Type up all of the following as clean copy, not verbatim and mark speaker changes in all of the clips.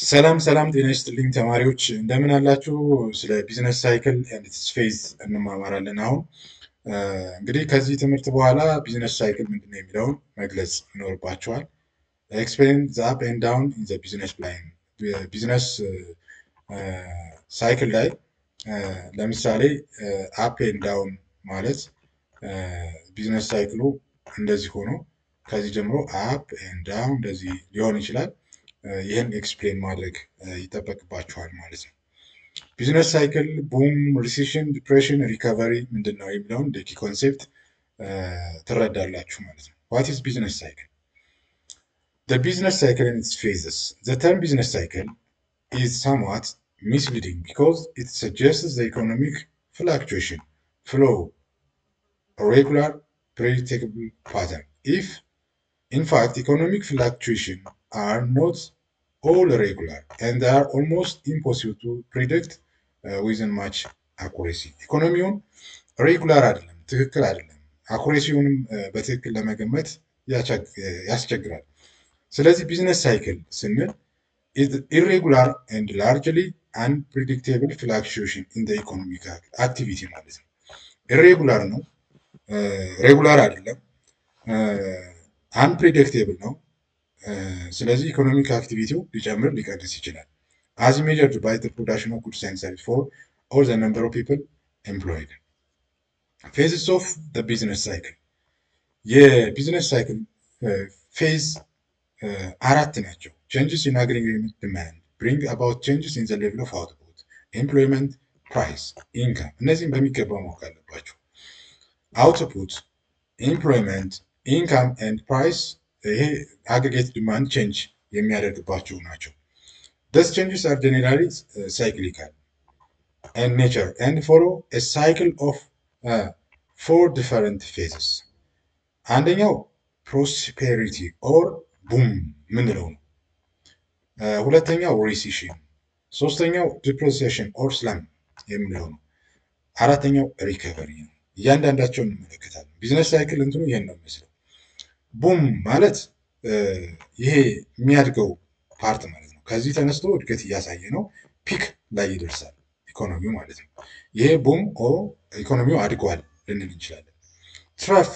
Speaker 1: ሰላም ጤና ይስጥልኝ ተማሪዎች እንደምን አላችሁ? ስለ ቢዝነስ ሳይክል ኤንድ ኢትስ ፌዝ እንማማራለን። አሁን እንግዲህ ከዚህ ትምህርት በኋላ ቢዝነስ ሳይክል ምንድን ነው የሚለውን መግለጽ ይኖርባቸዋል። ኤክስፕሌን ዘ አፕ ኤንድ ዳውን ኢን ዘ ቢዝነስ ፕላን። ቢዝነስ ሳይክል ላይ ለምሳሌ አፕ ኤንድ ዳውን ማለት ቢዝነስ ሳይክሉ እንደዚህ ሆኖ ከዚህ ጀምሮ አፕ ኤንድ ዳውን እንደዚህ ሊሆን ይችላል። ይህን ኤክስፕሌን ማድረግ ይጠበቅባችኋል ማለት ነው። ቢዝነስ ሳይክል ቡም፣ ሪሴሽን፣ ዲፕሬሽን፣ ሪካቨሪ ምንድን ነው የሚለውን እንደ ኪ ኮንሴፕት ትረዳላችሁ ማለት ነው። ዋት ኢዝ ቢዝነስ ሳይክል? The business cycle and its phases. The term business cycle is somewhat misleading because it suggests the economic fluctuation, flow, a regular, predictable pattern. In fact, economic fluctuation are not all regular and they are almost impossible to predict within much accuracy. ኢኮኖሚውን ሬጉላር አይደለም፣ ትክክል አይደለም። አኩሬሲውንም በትክክል ለመገመት ያስቸግራል። ስለዚህ ቢዝነስ ሳይክል ስንል ኢሬጉላር ኤንድ ላርጅሊ አንፕሪዲክቴብል ፍላክቹዌሽን ኢን ዘ ኢኮኖሚክ አክቲቪቲ ማለት ነው። ኢሬጉላር ነው፣ ሬጉላር አይደለም፣ አንፕሪዲክቴብል ነው። ስለዚህ ኢኮኖሚክ አክቲቪቲው ሊጨምር ሊቀንስ ይችላል። አዝ ሜጀርድ ባይ ዘ ፕሮዳክሽን ኦፍ ጉድስ ኤንድ ሰርቪስ ፎር ኦር ዘ ነምበር ኦፍ ፒፕል ኤምፕሎይድ። ፌዝስ ኦፍ ዘ ቢዝነስ ሳይክል። የቢዝነስ ሳይክል ፌዝ አራት ናቸው። ቼንጅስ ኢን አግሪጌት ዲማንድ ብሪንግ አባውት ቼንጅስ ኢን ዘ ሌቭል ኦፍ አውትፑት፣ ኤምፕሎይመንት፣ ፕራይስ፣ ኢንካም። እነዚህም በሚገባ ማወቅ አለባቸው። አውትፑት፣ ኤምፕሎይመንት፣ ኢንካም ኤንድ ፕራይስ ይሄ አግሪጌት ዲማንድ ቼንጅ የሚያደርግባቸው ናቸው። ደስ ቼንጅስ አር ጀኔራሊ ሳይክሊካል ኤንድ ኔቸር ኤንድ ፎሎ ኤ ሳይክል ኦፍ ፎር ዲፈረንት ፌዝስ። አንደኛው ፕሮስፔሪቲ ኦር ቡም ምንለው ነው። ሁለተኛው ሪሲሽን፣ ሶስተኛው ዲፕሬሲሽን ኦር ስላም የምንለው ነው። አራተኛው ሪከቨሪ ነው። እያንዳንዳቸውን እንመለከታለን። ቢዝነስ ሳይክል እንትኑ ይሄን ነው የሚመስለው። ቡም ማለት ይሄ የሚያድገው ፓርት ማለት ነው። ከዚህ ተነስቶ እድገት እያሳየ ነው፣ ፒክ ላይ ይደርሳል ኢኮኖሚው ማለት ነው። ይሄ ቡም ኢኮኖሚው አድጓል ልንል እንችላለን። ትረፍ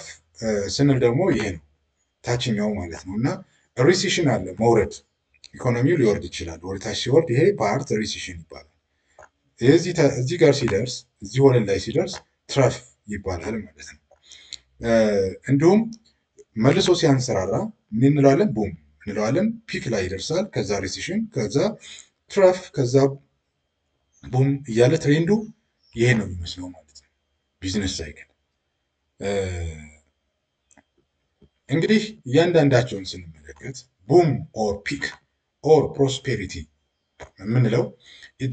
Speaker 1: ስንል ደግሞ ይሄ ነው ታችኛው ማለት ነው። እና ሪሲሽን አለ፣ መውረድ፣ ኢኮኖሚው ሊወርድ ይችላል። ወደ ታች ሲወርድ ይሄ ፓርት ሪሲሽን ይባላል። እዚህ ጋር ሲደርስ፣ እዚህ ወለል ላይ ሲደርስ ትረፍ ይባላል ማለት ነው። እንዲሁም መልሶ ሲያንሰራራ ምን እንለዋለን? ቡም እንለዋለን። ፒክ ላይ ይደርሳል፣ ከዛ ሪሲሽን፣ ከዛ ትረፍ፣ ከዛ ቡም እያለ ትሬንዱ ይሄ ነው የሚመስለው ማለት ነው ቢዝነስ ሳይክል። እንግዲህ እያንዳንዳቸውን ስንመለከት ቡም ኦር ፒክ ኦር ፕሮስፔሪቲ የምንለው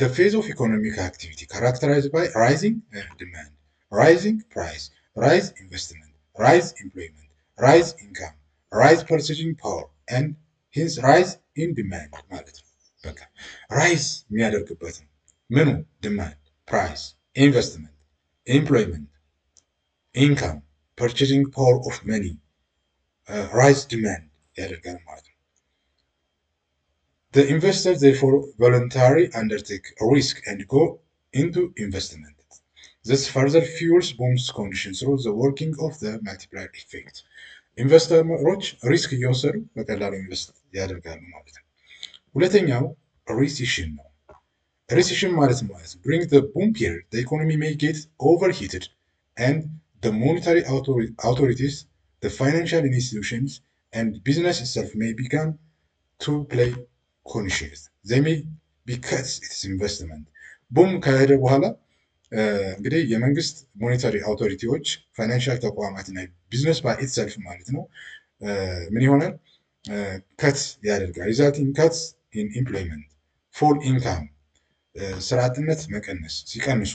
Speaker 1: the phase of economic activity characterized by rising demand, rising price, rise investment, rise employment, rise income, rise purchasing power and hence rise in demand ማለት ነው። በቃ ራይዝ የሚያደርግበት ነው። ምኑ? ዲማንድ፣ ፕራይስ፣ ኢንቨስትመንት፣ ኤምፕሎይመንት፣ ኢንካም፣ ፐርቼዚንግ ፓወር ኦፍ መኒ ራይዝ ዲማንድ ያደርጋል ማለት ነው። The investors therefore voluntarily undertake a risk and go into investment. This further fuels boom's condition through the working of the multiplier effect. ኢንቨስተሮች ሪስክ እየወሰዱ በቀላሉ ኢንቨስት ያደርጋሉ ማለት ነው። ሁለተኛው ሪሲሽን ነው። ሪሲሽን ማለት bring the boom period, the economy may get overheated and the monetary authorities, the financial institutions and business itself may begin to play conscious. They may be cut its investment. ቡም ከሄደ በኋላ እንግዲህ የመንግስት ሞኔታሪ አውቶሪቲዎች ፋይናንሻል ተቋማትና ቢዝነስ ባይ ኢትሰልፍ ማለት ነው ምን ይሆናል? ከት ያደርጋል። ሪዛልቲንግ ከትስ ኢን ኢምፕሎይመንት፣ ፎል ኢንካም፣ ስራ አጥነት መቀነስ ሲቀንሱ፣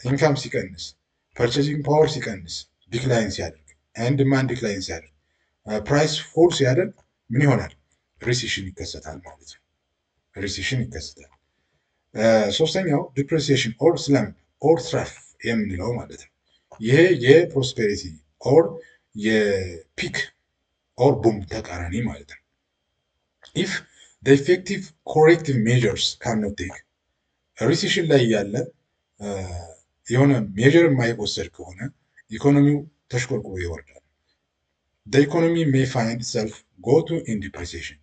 Speaker 1: ኢንካም ሲቀንስ፣ ፐርቼዚንግ ፓወር ሲቀንስ፣ ዲክላይን ሲያደርግ፣ ኤንድ ዲማንድ ዲክላይን ሲያደርግ፣ ፕራይስ ፎል ሲያደርግ ምን ይሆናል? ሪሲሽን ይከሰታል ማለት ነው። ሪሲሽን ይከሰታል። ሶስተኛው ዲፕሬሲዬሽን ኦር ስላምፕ ኦር ትረፍ የምንለው ማለት ነው። ይሄ የፕሮስፔሪቲ ኦር የፒክ ኦር ቡም ተቃራኒ ማለት ነው። ኢፍ the effective corrective measures cannot take ሪሴሽን ላይ ያለ የሆነ ሜዥር የማይወሰድ ከሆነ ኢኮኖሚው ተሽቆልቁሎ ይወርዳል። the economy may find itself go to in depreciation.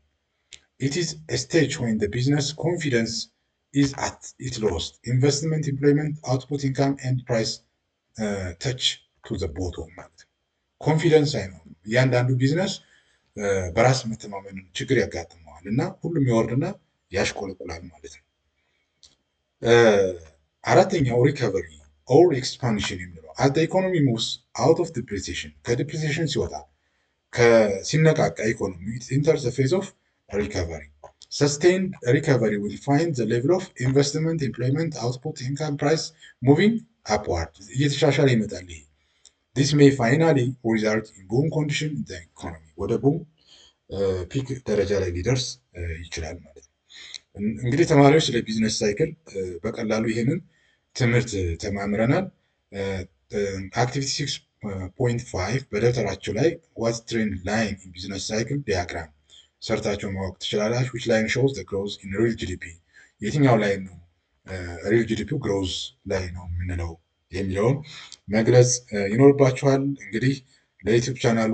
Speaker 1: It is a stage when the business confidence is at its lowest. Investment, employment, output, income, and price touch to the bottom ማለት ነው። ኮንፊደንስ አይኖርም። እያንዳንዱ ቢዝነስ በራስ መተማመን ችግር ያጋጥመዋል እና ሁሉም ይወርድና ያሽቆለቁላል ማለት ነው። አራተኛው ሪከቨሪ ኦር ኤክስፓንሽን የሚለው አት ኢኮኖሚ ሙቭስ አውት ኦፍ ዲፕሪሲዬሽን ከዲፕሪሲዬሽን ሲወጣ ሲነቃቃ ኢኮኖሚ ኢንተር ዘ ፌዝ ኦፍ ሪከቨሪ ሰስቴይንድ ሪከቨሪ ዊል ፋይንድ ዘ ሌቭል ኦፍ ኢንቨስትመንት ኢምፕሎይመንት አውትፑት ኢንካም ፕራይስ ሙቪንግ አፕዋርድ እየተሻሻለ ይመጣል። ይሄ ዲስ ሜይ ፋይናሊ ሪዛልት ኢን ቡም ኮንዲሽን ኢን ዘ ኢኮኖሚ ወደ ቡም ፒክ ደረጃ ላይ ሊደርስ ይችላል ማለት ነው። እንግዲህ ተማሪዎች ስለ ቢዝነስ ሳይክል በቀላሉ ይሄንን ትምህርት ተማምረናል። አክቲቪቲ 6.5 በደብተራቸው ላይ ዋት ትሬንድ ላይን ኢን ቢዝነስ ሳይክል ዲያግራም ሰርታቸው ማወቅ ትችላላችሁ። ዊች ላይን ሾውስ ዘ ግሮዝ ኢን ሪል ጂዲፒ የትኛው ላይን ነው ሪል ጂዲፒው ግሮዝ ላይ ነው የምንለው የሚለውን መግለጽ ይኖርባችኋል። እንግዲህ ለዩቲዩብ ቻናሉ